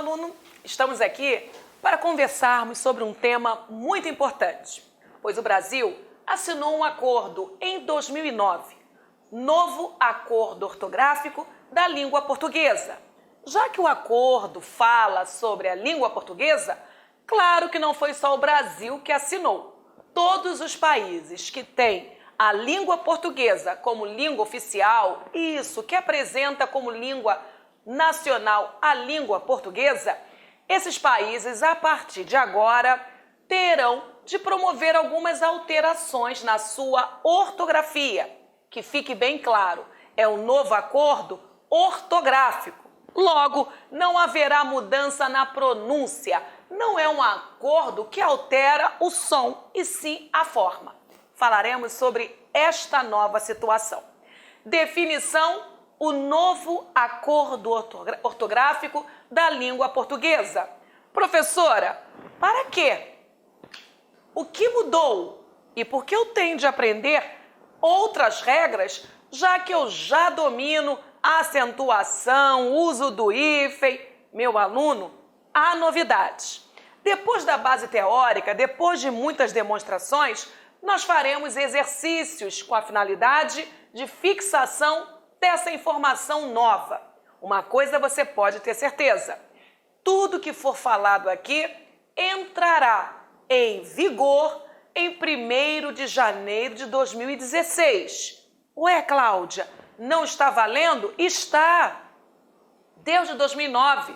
aluno, estamos aqui para conversarmos sobre um tema muito importante, pois o Brasil assinou um acordo em 2009, novo acordo ortográfico da língua portuguesa. Já que o acordo fala sobre a língua portuguesa, claro que não foi só o Brasil que assinou. Todos os países que têm a língua portuguesa como língua oficial, isso que apresenta como língua nacional a língua portuguesa, esses países, a partir de agora, terão de promover algumas alterações na sua ortografia. Que fique bem claro, é um novo acordo ortográfico. Logo, não haverá mudança na pronúncia. Não é um acordo que altera o som, e sim a forma. Falaremos sobre esta nova situação. Definição: o novo acordo ortográfico da língua portuguesa. Professora, para quê? O que mudou? E por que eu tenho de aprender outras regras, já que eu já domino a acentuação, uso do hífen? Meu aluno, há novidades. Depois da base teórica, depois de muitas demonstrações, nós faremos exercícios com a finalidade de fixação dessa informação nova. Uma coisa você pode ter certeza: tudo que for falado aqui entrará em vigor em 1º de janeiro de 2016. Ué, Cláudia, não está valendo? Está! Desde 2009.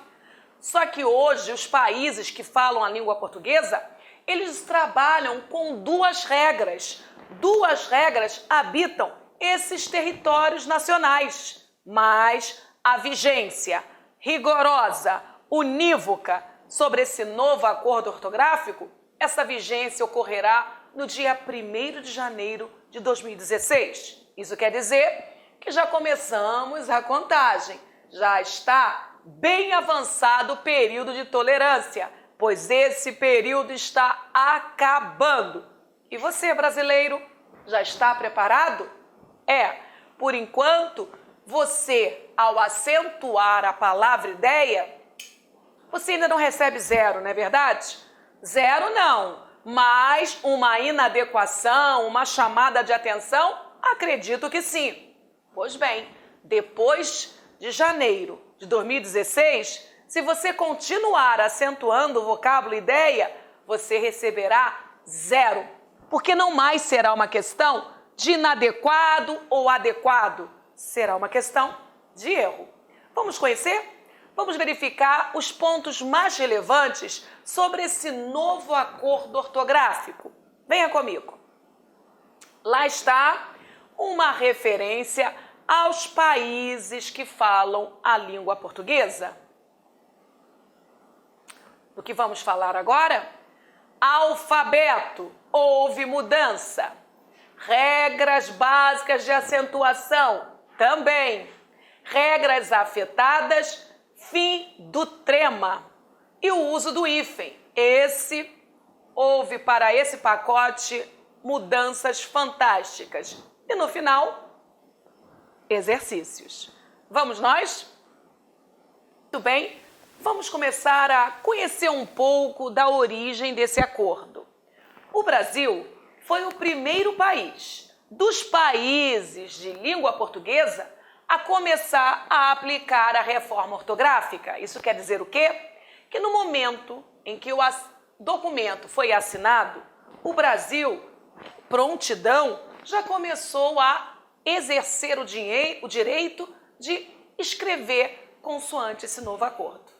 Só que hoje os países que falam a língua portuguesa, eles trabalham com duas regras. Duas regras habitam esses territórios nacionais, mas a vigência rigorosa, unívoca sobre esse novo acordo ortográfico, essa vigência ocorrerá no dia 1º de janeiro de 2016. Isso quer dizer que já começamos a contagem, já está bem avançado o período de tolerância, pois esse período está acabando. E você, brasileiro, já está preparado? Por enquanto, você, ao acentuar a palavra ideia, você ainda não recebe 0, não é verdade? 0 não, mas uma inadequação, uma chamada de atenção, acredito que sim. Pois bem, depois de janeiro de 2016, se você continuar acentuando o vocábulo ideia, você receberá 0, porque não mais será uma questão de inadequado ou adequado, será uma questão de erro. Vamos conhecer? Vamos verificar os pontos mais relevantes sobre esse novo acordo ortográfico. Venha comigo. Lá está uma referência aos países que falam a língua portuguesa. Do que vamos falar agora? Alfabeto. Houve mudança. Regras básicas de acentuação. Também. Regras afetadas. Fim do trema. E o uso do hífen. Houve para esse pacote mudanças fantásticas. E no final, exercícios. Vamos nós? Muito bem, vamos começar a conhecer um pouco da origem desse acordo. O Brasil foi o primeiro país dos países de língua portuguesa a começar a aplicar a reforma ortográfica. Isso quer dizer o quê? Que no momento em que o documento foi assinado, o Brasil, prontidão, já começou a exercer o direito de escrever consoante esse novo acordo.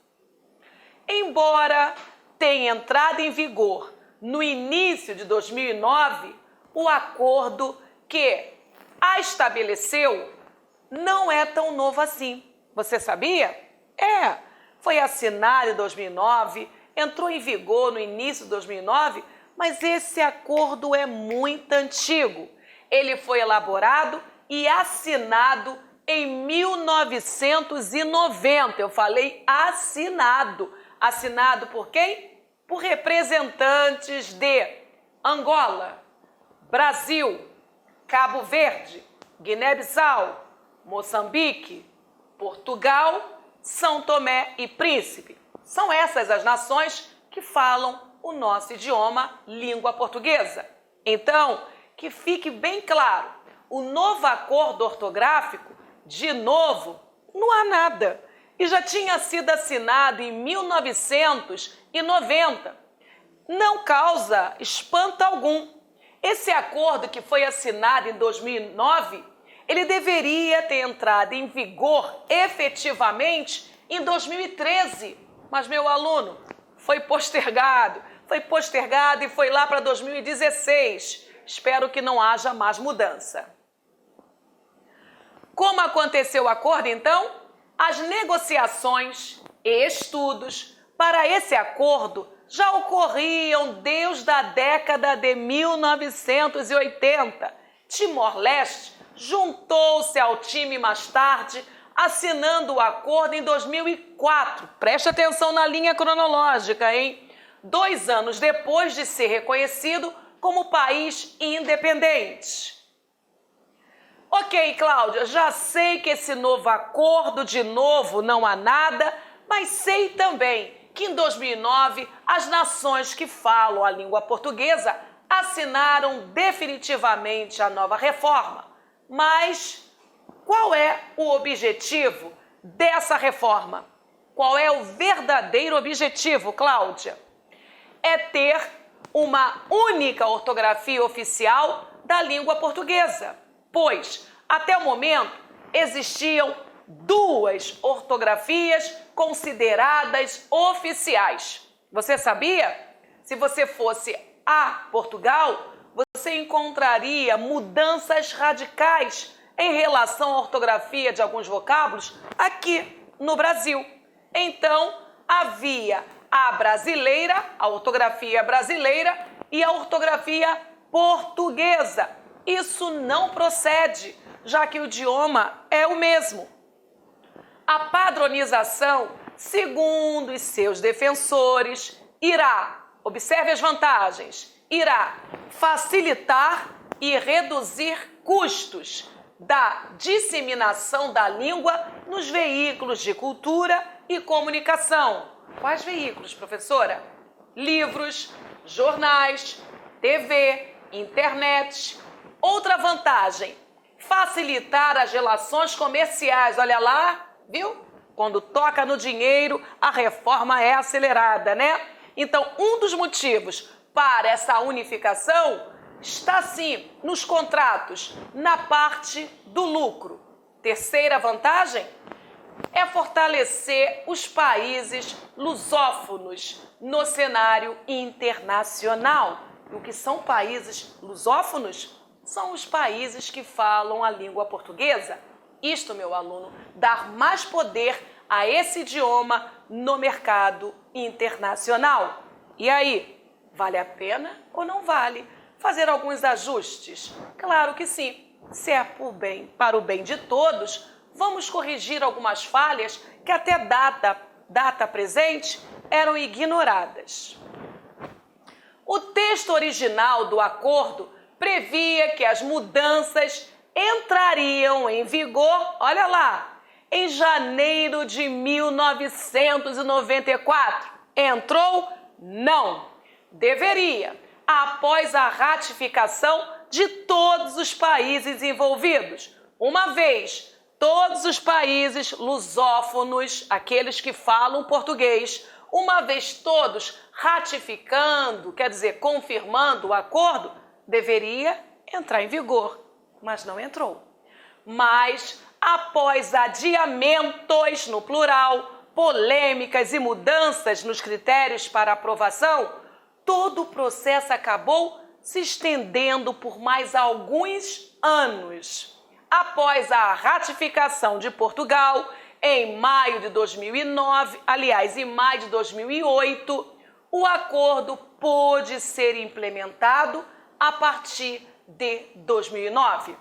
Embora tenha entrado em vigor no início de 2009, o acordo que a estabeleceu não é tão novo assim. Você sabia? Foi assinado em 2009, entrou em vigor no início de 2009, mas esse acordo é muito antigo. Ele foi elaborado e assinado em 1990. Eu falei assinado. Assinado por quem? Por representantes de Angola, Brasil, Cabo Verde, Guiné-Bissau, Moçambique, Portugal, São Tomé e Príncipe. São essas as nações que falam o nosso idioma, língua portuguesa. Então, que fique bem claro, o novo acordo ortográfico, de novo, não há nada. E já tinha sido assinado em 1990. Não causa espanto algum. Esse acordo que foi assinado em 2009, ele deveria ter entrado em vigor efetivamente em 2013. Mas, meu aluno, foi postergado e foi lá para 2016. Espero que não haja mais mudança. Como aconteceu o acordo, então? As negociações e estudos para esse acordo já ocorriam desde a década de 1980. Timor-Leste juntou-se ao time mais tarde, assinando o acordo em 2004. Preste atenção na linha cronológica, hein? 2 anos depois de ser reconhecido como país independente. Ok, Cláudia, já sei que esse novo acordo, de novo, não há nada, mas sei também que em 2009 as nações que falam a língua portuguesa assinaram definitivamente a nova reforma. Mas qual é o objetivo dessa reforma? Qual é o verdadeiro objetivo, Cláudia? É ter uma única ortografia oficial da língua portuguesa, pois até o momento existiam 2 ortografias consideradas oficiais. Você sabia? Se você fosse a Portugal, você encontraria mudanças radicais em relação à ortografia de alguns vocábulos aqui no Brasil. Então, havia a brasileira, a ortografia brasileira e a ortografia portuguesa. Isso não procede, já que o idioma é o mesmo. A padronização, segundo os seus defensores, irá, observe as vantagens, irá facilitar e reduzir custos da disseminação da língua nos veículos de cultura e comunicação. Quais veículos, professora? Livros, jornais, TV, internet. Outra vantagem, facilitar as relações comerciais. Olha lá, viu? Quando toca no dinheiro, a reforma é acelerada, né? Então, um dos motivos para essa unificação está, sim, nos contratos, na parte do lucro. Terceira vantagem é fortalecer os países lusófonos no cenário internacional. E o que são países lusófonos? São os países que falam a língua portuguesa. Isto, meu aluno, dar mais poder a esse idioma no mercado internacional. E aí, vale a pena ou não vale fazer alguns ajustes? Claro que sim. Se é para o bem de todos, vamos corrigir algumas falhas que até data presente eram ignoradas. O texto original do acordo previa que as mudanças entrariam em vigor, olha lá, em janeiro de 1994. Entrou? Não. Deveria, após a ratificação de todos os países envolvidos. Uma vez todos os países lusófonos, aqueles que falam português, uma vez todos ratificando, quer dizer, confirmando o acordo, deveria entrar em vigor, mas não entrou. Mas, após adiamentos, no plural, polêmicas e mudanças nos critérios para aprovação, todo o processo acabou se estendendo por mais alguns anos. Após a ratificação de Portugal, em maio de 2009, aliás, em maio de 2008, o acordo pôde ser implementado a partir de 2009.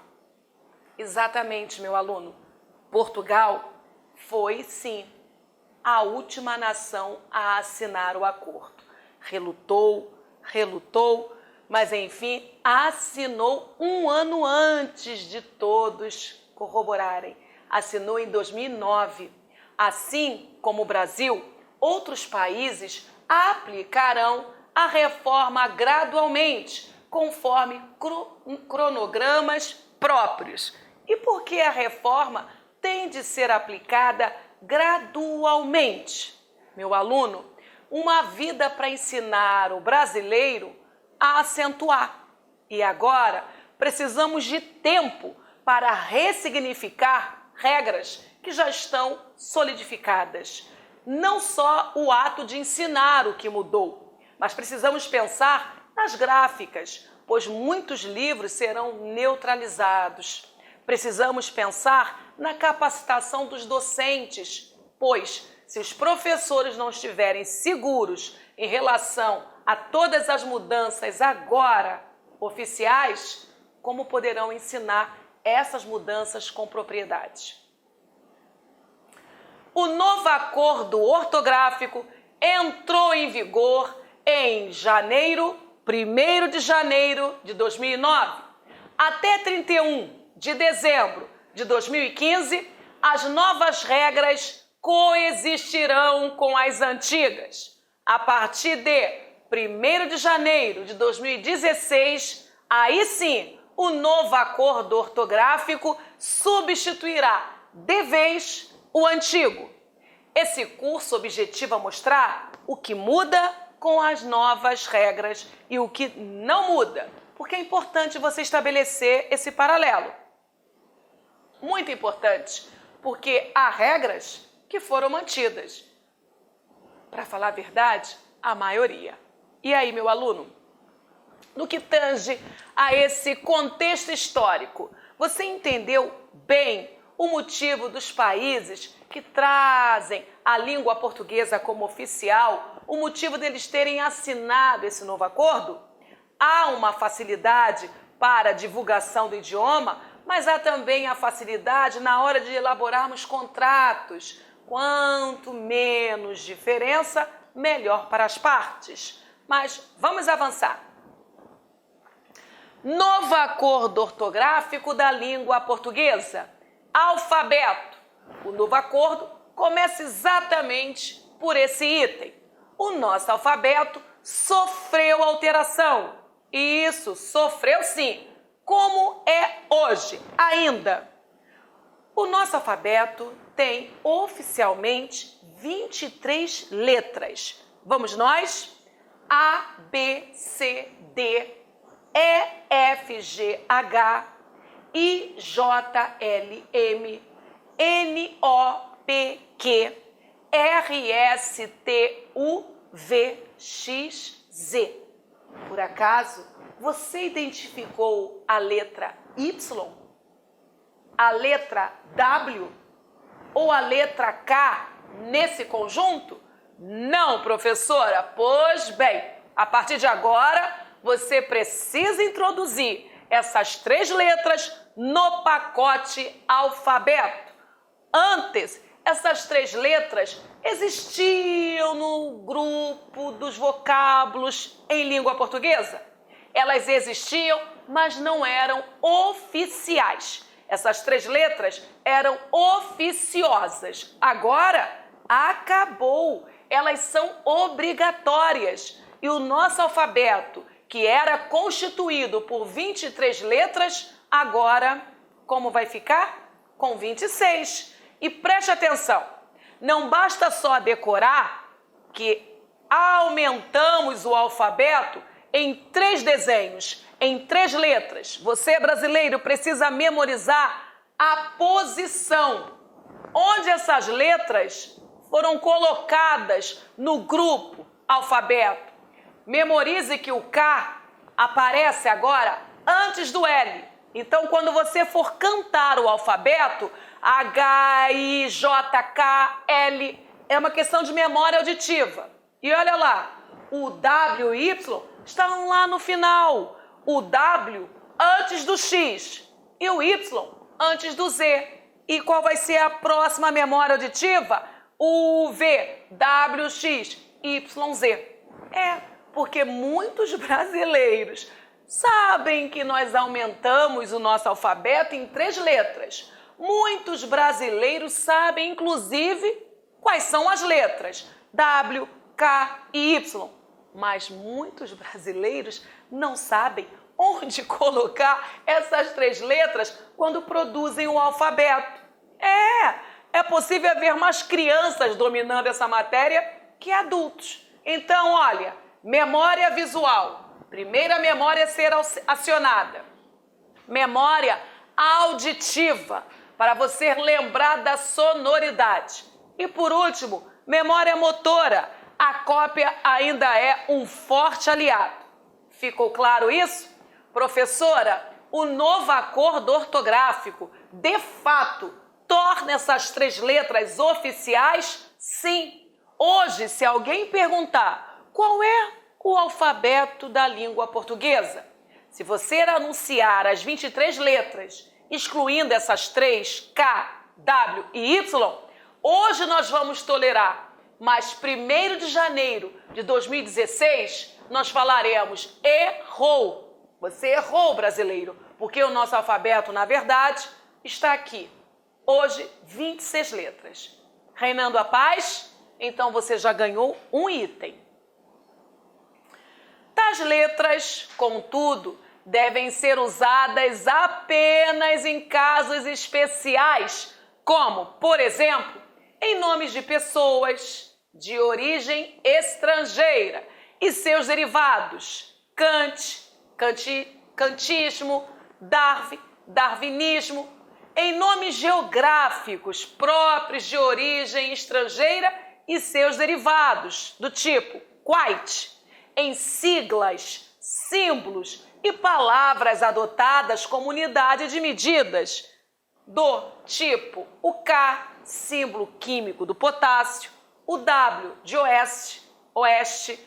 Exatamente, meu aluno. Portugal foi, sim, a última nação a assinar o acordo. Relutou, mas, enfim, assinou um ano antes de todos corroborarem. Assinou em 2009. Assim como o Brasil, outros países aplicarão a reforma gradualmente, conforme cronogramas próprios. E por que a reforma tem de ser aplicada gradualmente? Meu aluno, uma vida para ensinar o brasileiro a acentuar. E agora precisamos de tempo para ressignificar regras que já estão solidificadas. Não só o ato de ensinar o que mudou, mas precisamos pensar nas gráficas, pois muitos livros serão neutralizados. Precisamos pensar na capacitação dos docentes, pois se os professores não estiverem seguros em relação a todas as mudanças agora oficiais, como poderão ensinar essas mudanças com propriedade? O novo acordo ortográfico entrou em vigor em 1º de janeiro de 2009. Até 31 de dezembro de 2015, as novas regras coexistirão com as antigas. A partir de 1º de janeiro de 2016, aí sim, o novo acordo ortográfico substituirá de vez o antigo. Esse curso objetiva mostrar o que muda com as novas regras e o que não muda, porque é importante você estabelecer esse paralelo. Muito importante, porque há regras que foram mantidas. Para falar a verdade, a maioria. E aí, meu aluno? No que tange a esse contexto histórico, você entendeu bem o motivo dos países que trazem a língua portuguesa como oficial, o motivo deles terem assinado esse novo acordo? Há uma facilidade para a divulgação do idioma, mas há também a facilidade na hora de elaborarmos contratos. Quanto menos diferença, melhor para as partes. Mas vamos avançar. Novo acordo ortográfico da língua portuguesa. Alfabeto. O novo acordo começa exatamente por esse item. O nosso alfabeto sofreu alteração. E isso sofreu sim, como é hoje ainda. O nosso alfabeto tem oficialmente 23 letras. Vamos nós? A, B, C, D, E, F, G, H, I, J, L, M, N, O, P, Q, R, S, T, U, V, X, Z. Por acaso, você identificou a letra Y? A letra W? Ou a letra K nesse conjunto? Não, professora. Pois bem, a partir de agora, você precisa introduzir essas 3 letras no pacote alfabeto. Antes, essas 3 letras existiam no grupo dos vocábulos em língua portuguesa. Elas existiam, mas não eram oficiais. Essas 3 letras eram oficiosas. Agora, acabou. Elas são obrigatórias. E o nosso alfabeto, que era constituído por 23 letras, agora, como vai ficar? Com 26. E preste atenção, não basta só decorar que aumentamos o alfabeto em 3 desenhos, em 3 letras. Você, brasileiro, precisa memorizar a posição onde essas letras foram colocadas no grupo alfabeto. Memorize que o K aparece agora antes do L. Então, quando você for cantar o alfabeto, H, I, J, K, L, é uma questão de memória auditiva. E olha lá, o W e Y estão lá no final. O W antes do X e o Y antes do Z. E qual vai ser a próxima memória auditiva? O V, W, X, Y, Z. Porque muitos brasileiros sabem que nós aumentamos o nosso alfabeto em 3 letras. Muitos brasileiros sabem, inclusive, quais são as letras. W, K e Y. Mas muitos brasileiros não sabem onde colocar essas 3 letras quando produzem o alfabeto. É possível haver mais crianças dominando essa matéria que adultos. Então, olha, memória visual. Primeira memória a ser acionada. Memória auditiva, para você lembrar da sonoridade. E por último, memória motora. A cópia ainda é um forte aliado. Ficou claro isso? Professora, o novo acordo ortográfico, de fato, torna essas 3 letras oficiais? Sim. Hoje, se alguém perguntar qual é o alfabeto da língua portuguesa, se você anunciar as 23 letras, excluindo essas 3, K, W e Y, hoje nós vamos tolerar. Mas 1º de janeiro de 2016, nós falaremos errou. Você errou, brasileiro, porque o nosso alfabeto, na verdade, está aqui. Hoje, 26 letras. Reinando a paz? Então você já ganhou um item. Tais letras, contudo, devem ser usadas apenas em casos especiais, como, por exemplo, em nomes de pessoas de origem estrangeira e seus derivados, kantismo, darwinismo, em nomes geográficos próprios de origem estrangeira e seus derivados, do tipo quite, em siglas, símbolos e palavras adotadas como unidade de medidas, do tipo o K, símbolo químico do potássio, o W de oeste,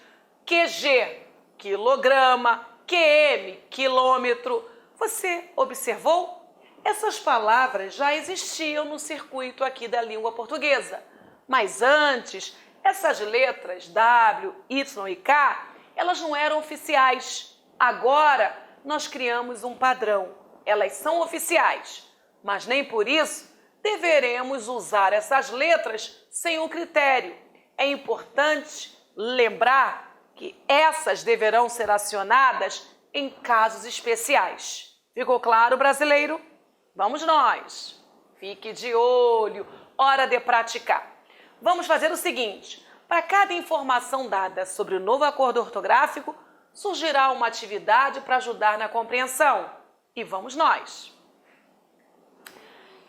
QG, quilograma, QM, quilômetro. Você observou? Essas palavras já existiam no circuito aqui da língua portuguesa. Mas antes, essas letras W, Y e K, elas não eram oficiais. Agora, nós criamos um padrão. Elas são oficiais, mas nem por isso deveremos usar essas letras sem um critério. É importante lembrar que essas deverão ser acionadas em casos especiais. Ficou claro, brasileiro? Vamos nós! Fique de olho, hora de praticar. Vamos fazer o seguinte: para cada informação dada sobre o novo acordo ortográfico, surgirá uma atividade para ajudar na compreensão. E vamos nós!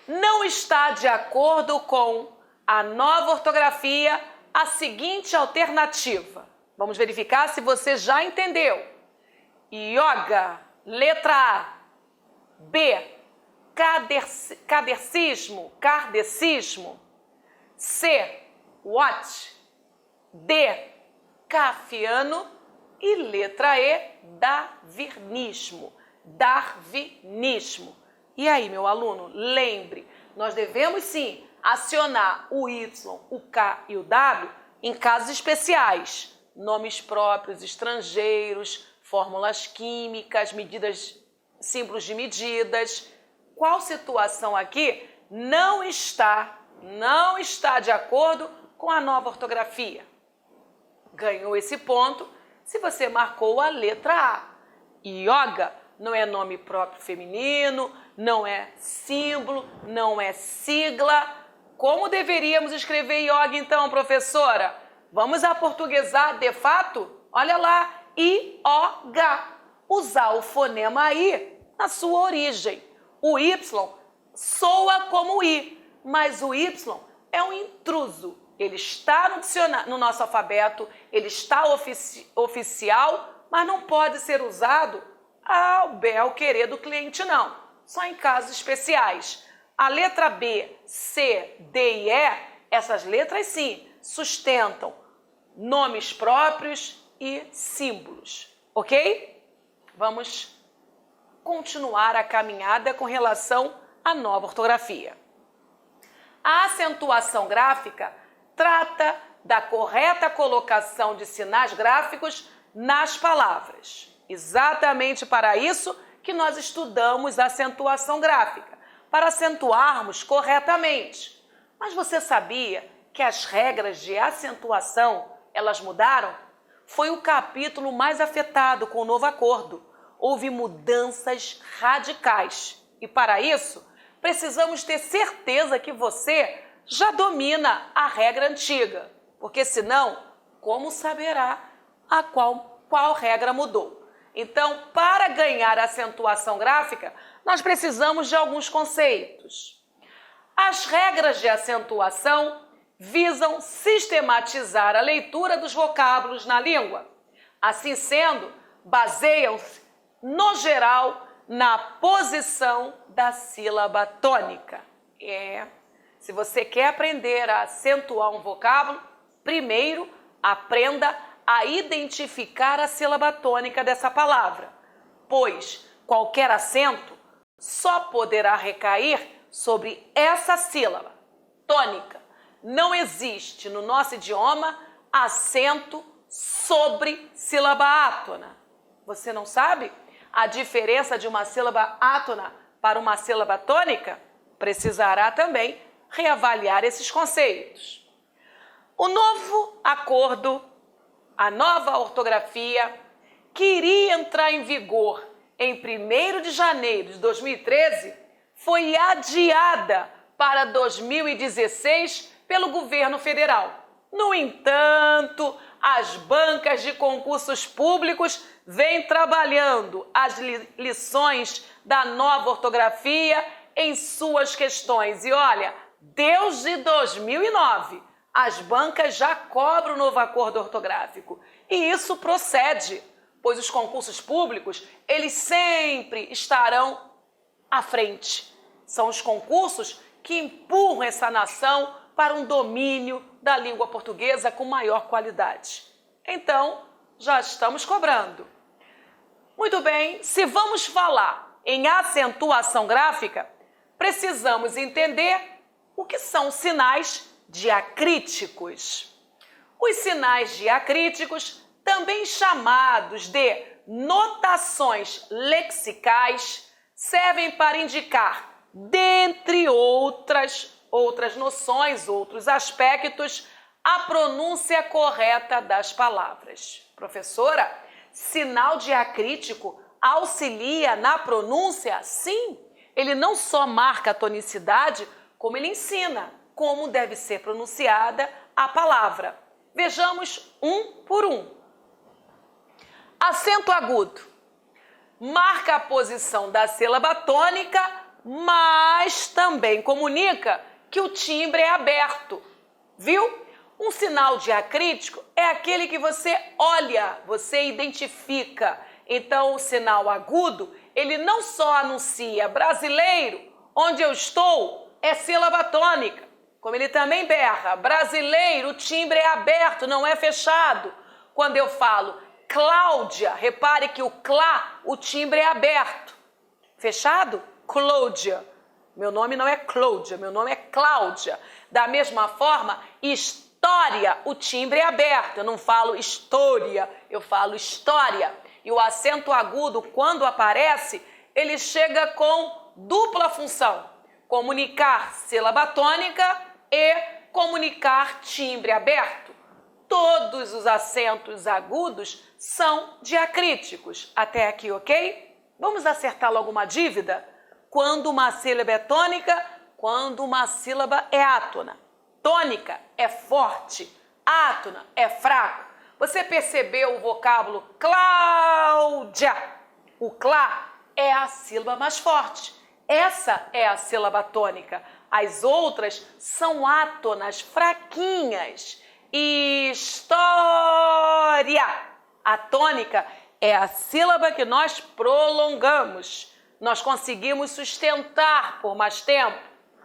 Não está de acordo com a nova ortografia a seguinte alternativa. Vamos verificar se você já entendeu. Yoga, letra A. B, kardecismo. C, watch. D, cafiano. E letra E, darwinismo. E aí, meu aluno, lembre, nós devemos sim acionar o Y, o K e o W em casos especiais, nomes próprios, estrangeiros, fórmulas químicas, medidas, símbolos de medidas. Qual situação aqui não está de acordo com a nova ortografia? Ganhou esse ponto se você marcou a letra A. Yoga não é nome próprio feminino, não é símbolo, não é sigla. Como deveríamos escrever yoga então, professora? Vamos aportuguesar de fato? Olha lá, I-O-G. Usar o fonema I na sua origem. O Y soa como I, mas o Y é um intruso. Ele está no nosso alfabeto, ele está oficial, mas não pode ser usado ao bel querer do cliente, não. Só em casos especiais. A letra B, C, D e E, essas letras sim, sustentam nomes próprios e símbolos, ok? Vamos continuar a caminhada com relação à nova ortografia. A acentuação gráfica trata da correta colocação de sinais gráficos nas palavras. Exatamente para isso que nós estudamos a acentuação gráfica, para acentuarmos corretamente. Mas você sabia que as regras de acentuação, elas mudaram? Foi o capítulo mais afetado com o novo acordo. Houve mudanças radicais. E para isso, precisamos ter certeza que você já domina a regra antiga. Porque senão, como saberá a qual regra mudou? Então, para ganhar acentuação gráfica, nós precisamos de alguns conceitos. As regras de acentuação visam sistematizar a leitura dos vocábulos na língua. Assim sendo, baseiam-se, no geral, na posição da sílaba tônica. Se você quer aprender a acentuar um vocábulo, primeiro aprenda a identificar a sílaba tônica dessa palavra, pois qualquer acento só poderá recair sobre essa sílaba tônica. Não existe no nosso idioma acento sobre sílaba átona. Você não sabe a diferença de uma sílaba átona para uma sílaba tônica? Precisará também reavaliar esses conceitos. O novo acordo, a nova ortografia, que iria entrar em vigor em 1º de janeiro de 2013, foi adiada para 2016 pelo governo federal. No entanto, as bancas de concursos públicos vêm trabalhando as lições da nova ortografia em suas questões. E olha, desde 2009, as bancas já cobram o novo acordo ortográfico. E isso procede, pois os concursos públicos, eles sempre estarão à frente. São os concursos que empurram essa nação para um domínio da língua portuguesa com maior qualidade. Então, já estamos cobrando. Muito bem, se vamos falar em acentuação gráfica, precisamos entender o que são sinais diacríticos. Os sinais diacríticos, também chamados de notações lexicais, servem para indicar, dentre outras noções, outros aspectos, a pronúncia correta das palavras. Professora, sinal diacrítico auxilia na pronúncia? Sim, ele não só marca a tonicidade, como ele ensina como deve ser pronunciada a palavra. Vejamos um por um. Acento agudo marca a posição da sílaba tônica, mas também comunica que o timbre é aberto. Viu? Um sinal diacrítico é aquele que você olha, você identifica. Então, o sinal agudo, ele não só anuncia brasileiro, onde eu estou, é sílaba tônica. Como ele também berra, brasileiro, o timbre é aberto, não é fechado. Quando eu falo Cláudia, repare que o clá, o timbre é aberto. Fechado? Cláudia. Meu nome não é Cláudia, meu nome é Cláudia. Da mesma forma, história, o timbre é aberto. Eu não falo história, eu falo história. E o acento agudo, quando aparece, ele chega com dupla função. Comunicar sílaba tônica e comunicar timbre aberto. Todos os acentos agudos são diacríticos. Até aqui, ok? Vamos acertar logo uma dívida? Quando uma sílaba é tônica, quando uma sílaba é átona. Tônica é forte, átona é fraco. Você percebeu o vocábulo Cláudia? O clá é a sílaba mais forte. Essa é a sílaba tônica. As outras são átonas, fraquinhas. História. A tônica é a sílaba que nós prolongamos. Nós conseguimos sustentar por mais tempo.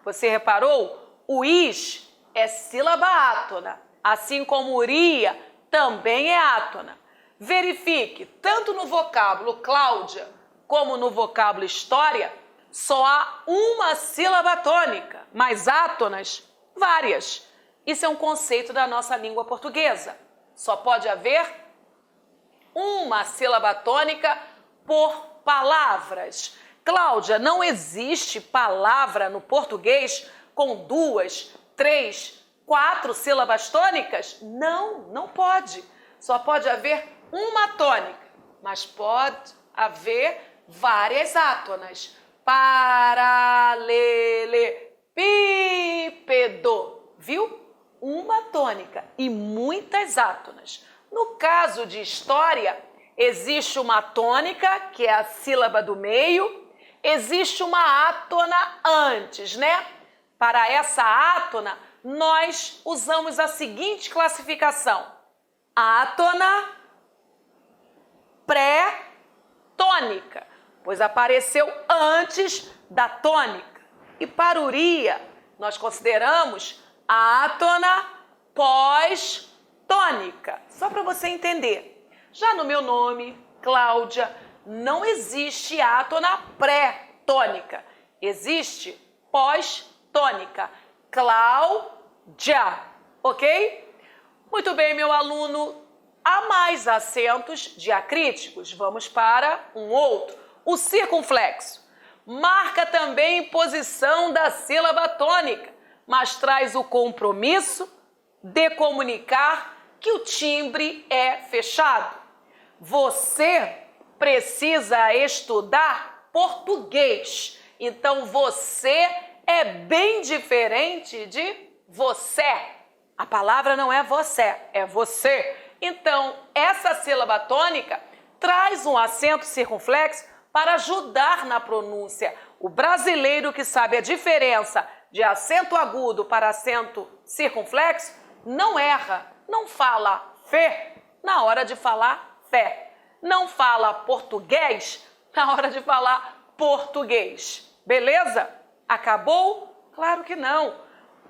Você reparou? O is é sílaba átona, assim como uria também é átona. Verifique, tanto no vocábulo Cláudia como no vocábulo história, só há uma sílaba tônica, mas átonas, várias. Isso é um conceito da nossa língua portuguesa. Só pode haver uma sílaba tônica por palavras. Cláudia, não existe palavra no português com 2, 3, 4 sílabas tônicas? Não, não pode. Só pode haver uma tônica, mas pode haver várias átonas. Paralelepípedo, viu? Uma tônica e muitas átonas. No caso de história, existe uma tônica, que é a sílaba do meio, existe uma átona antes, né? Para essa átona, nós usamos a seguinte classificação: átona pré-tônica, pois apareceu antes da tônica. E paruria, nós consideramos a átona pós-tônica. Só para você entender. Já no meu nome, Cláudia, não existe átona pré-tônica. Existe pós-tônica. Cláudia, ok? Muito bem, meu aluno. Há mais acentos diacríticos. Vamos para um outro. O circunflexo. Marca também posição da sílaba tônica, mas traz o compromisso de comunicar que o timbre é fechado. Você precisa estudar português, então você é bem diferente de você. A palavra não é você, é você. Então, essa sílaba tônica traz um acento circunflexo para ajudar na pronúncia. O brasileiro que sabe a diferença de acento agudo para acento circunflexo não erra, não fala fé na hora de falar fé, não fala português na hora de falar português. Beleza? Acabou? Claro que não.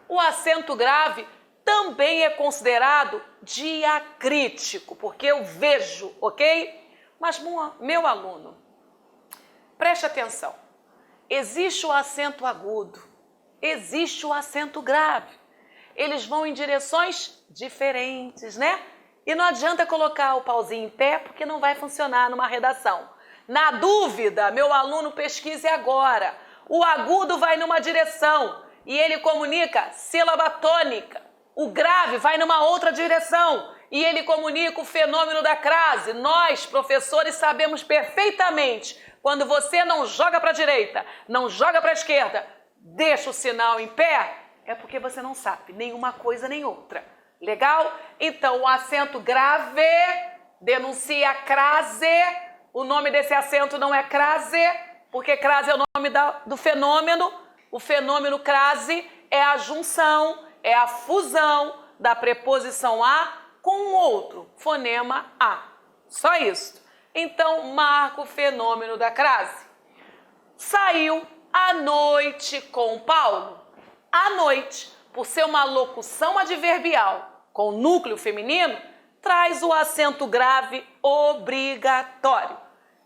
O acento grave também é considerado diacrítico, porque eu vejo, ok? Mas, meu aluno, preste atenção. Existe o acento agudo, existe o acento grave. Eles vão em direções diferentes, né? E não adianta colocar o pauzinho em pé, porque não vai funcionar numa redação. Na dúvida, meu aluno, pesquise agora. O agudo vai numa direção e ele comunica sílaba tônica. O grave vai numa outra direção e ele comunica o fenômeno da crase. Nós, professores, sabemos perfeitamente. Quando você não joga para a direita, não joga para a esquerda, deixa o sinal em pé, é porque você não sabe nenhuma coisa nem outra. Legal? Então, o acento grave denuncia crase. O nome desse acento não é crase, porque crase é o nome do fenômeno. O fenômeno crase é a junção, é a fusão da preposição a com o outro, fonema a. Só isso. Então, marca o fenômeno da crase. Saiu à noite com Paulo. À noite, por ser uma locução adverbial com núcleo feminino, traz o acento grave obrigatório.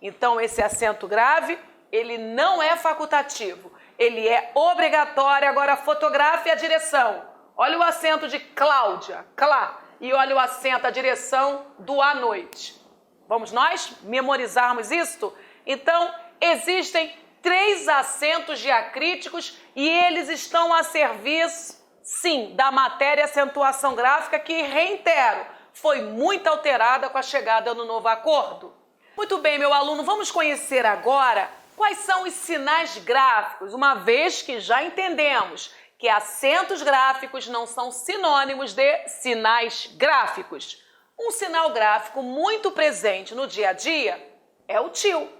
Então, esse acento grave, ele não é facultativo, ele é obrigatório. Agora, fotografe a direção. Olha o acento de Cláudia, clá, e olha o acento, a direção do à noite. Vamos nós memorizarmos isto? Então, existem 3 acentos diacríticos e eles estão a serviço, sim, da matéria acentuação gráfica, que, reitero, foi muito alterada com a chegada do novo acordo. Muito bem, meu aluno, vamos conhecer agora quais são os sinais gráficos, uma vez que já entendemos que acentos gráficos não são sinônimos de sinais gráficos. Um sinal gráfico muito presente no dia a dia é o tio.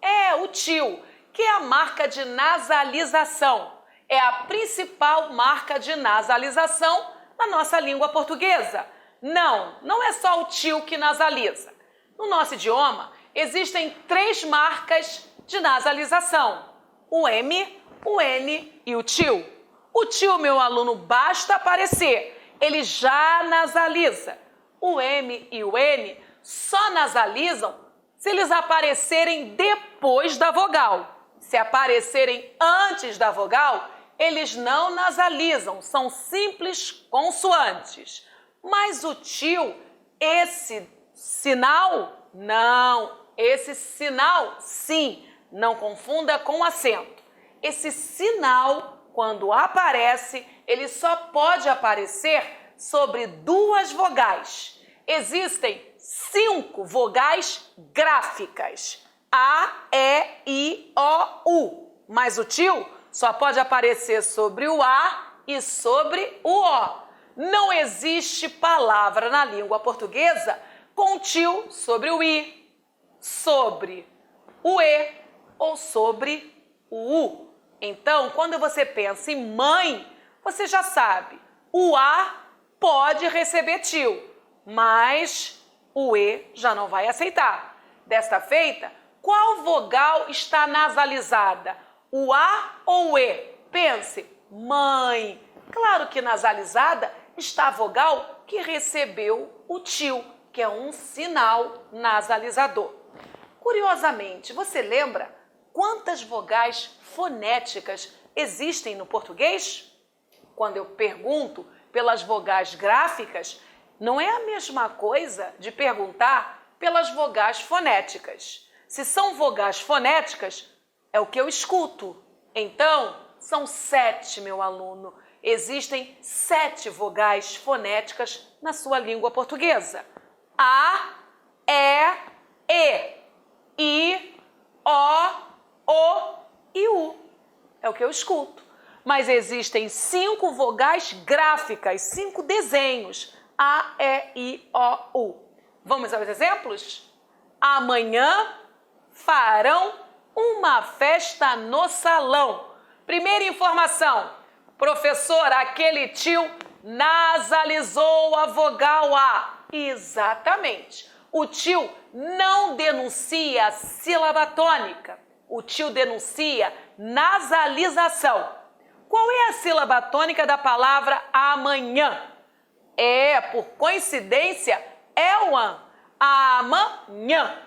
É o tio, que é a marca de nasalização. É a principal marca de nasalização na nossa língua portuguesa. Não é só o tio que nasaliza. No nosso idioma, existem 3 marcas de nasalização: o M, o N e o tio. O tio, meu aluno, basta aparecer, ele já nasaliza. O M e o N só nasalizam se eles aparecerem depois da vogal. Se aparecerem antes da vogal, eles não nasalizam, são simples consoantes. Mas o tio, esse sinal, não. Esse sinal, sim, não confunda com acento. Esse sinal, quando aparece, ele só pode aparecer sobre duas vogais. Existem 5 vogais gráficas. A, E, I, O, U. Mas o tio só pode aparecer sobre o A e sobre o O. Não existe palavra na língua portuguesa com tio sobre o I, sobre o E ou sobre o U. Então, quando você pensa em mãe, você já sabe, o A pode receber tio, mas o E já não vai aceitar. Desta feita, qual vogal está nasalizada? O A ou o E? Pense, mãe. Claro que nasalizada está a vogal que recebeu o tio, que é um sinal nasalizador. Curiosamente, você lembra quantas vogais fonéticas existem no português? Quando eu pergunto pelas vogais gráficas, não é a mesma coisa de perguntar pelas vogais fonéticas. Se são vogais fonéticas, é o que eu escuto. Então, são 7, meu aluno. Existem 7 vogais fonéticas na sua língua portuguesa. A, E, I, O e U. É o que eu escuto. Mas existem 5 vogais gráficas, 5 desenhos. A, E, I, O, U. Vamos aos exemplos? Amanhã farão uma festa no salão. Primeira informação. Professor, aquele tio nasalizou a vogal A. Exatamente. O tio não denuncia sílaba tônica. O tio denuncia nasalização. Qual é a sílaba tônica da palavra amanhã? Por coincidência, é o an. Amanhã.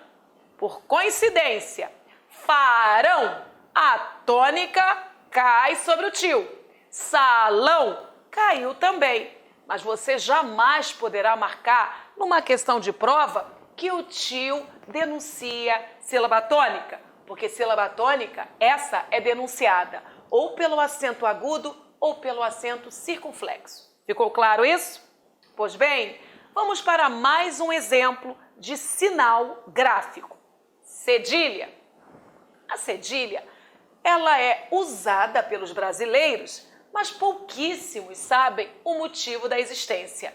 Por coincidência. Farão. A tônica cai sobre o tio. Salão caiu também. Mas você jamais poderá marcar numa questão de prova que o tio denuncia sílaba tônica. Porque sílaba tônica, essa é denunciada ou pelo acento agudo ou pelo acento circunflexo. Ficou claro isso? Pois bem, vamos para mais um exemplo de sinal gráfico. Cedilha. A cedilha, ela é usada pelos brasileiros, mas pouquíssimos sabem o motivo da existência.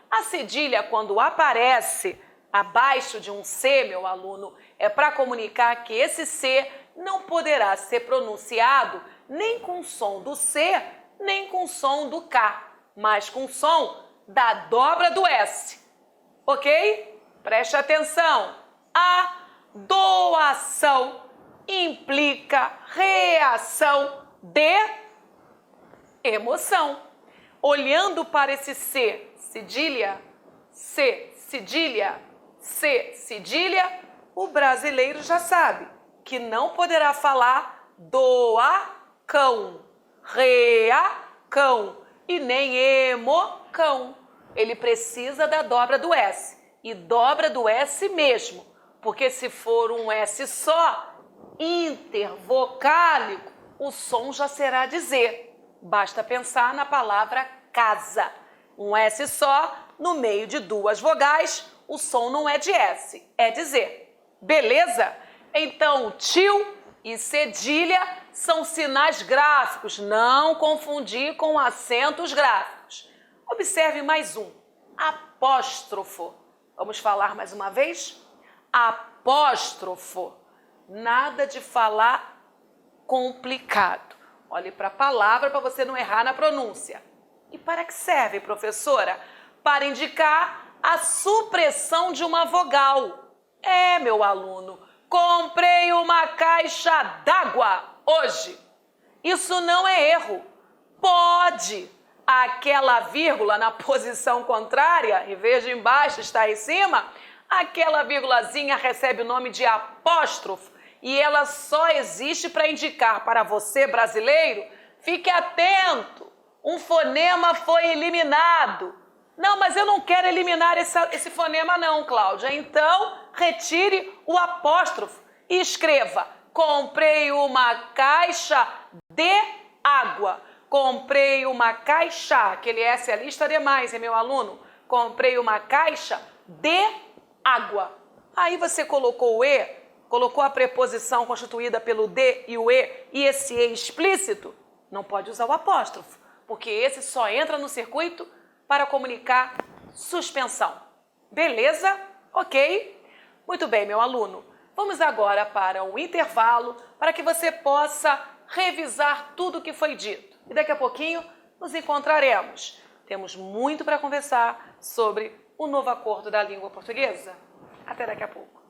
A cedilha, quando aparece abaixo de um C, meu aluno, é para comunicar que esse C não poderá ser pronunciado nem com o som do C, nem com o som do K, mas com o som da dobra do S. Ok? Preste atenção. A doação implica reação de emoção. Olhando para esse C, cedilha, C, cedilha, C, cedilha, o brasileiro já sabe que não poderá falar doacão, reacão e nem emocão. Ele precisa da dobra do S. E dobra do S mesmo, porque se for um S só, intervocálico, o som já será de Z. Basta pensar na palavra casa. Um S só, no meio de 2 vogais, o som não é de S, é de Z. Beleza? Então, tio e cedilha são sinais gráficos. Não confundir com acentos gráficos. Observe mais um. Apóstrofo. Vamos falar mais uma vez? Apóstrofo. Nada de falar complicado. Olhe para a palavra para você não errar na pronúncia. E para que serve, professora? Para indicar a supressão de uma vogal. Meu aluno, comprei uma caixa d'água hoje. Isso não é erro. Pode. Aquela vírgula na posição contrária, em vez de embaixo está em cima, aquela vírgulazinha recebe o nome de apóstrofo. E ela só existe para indicar para você, brasileiro, fique atento, um fonema foi eliminado. Não, mas eu não quero eliminar esse fonema não, Cláudia. Então, retire o apóstrofo e escreva: comprei uma caixa de água. Comprei uma caixa, aquele S é a lista demais, é meu aluno. Comprei uma caixa de água. Aí você colocou o E, colocou a preposição constituída pelo D e o E esse E explícito, não pode usar o apóstrofo, porque esse só entra no circuito para comunicar suspensão. Beleza? Ok? Muito bem, meu aluno. Vamos agora para um intervalo para que você possa revisar tudo o que foi dito. E daqui a pouquinho nos encontraremos. Temos muito para conversar sobre o novo acordo da língua portuguesa. Até daqui a pouco.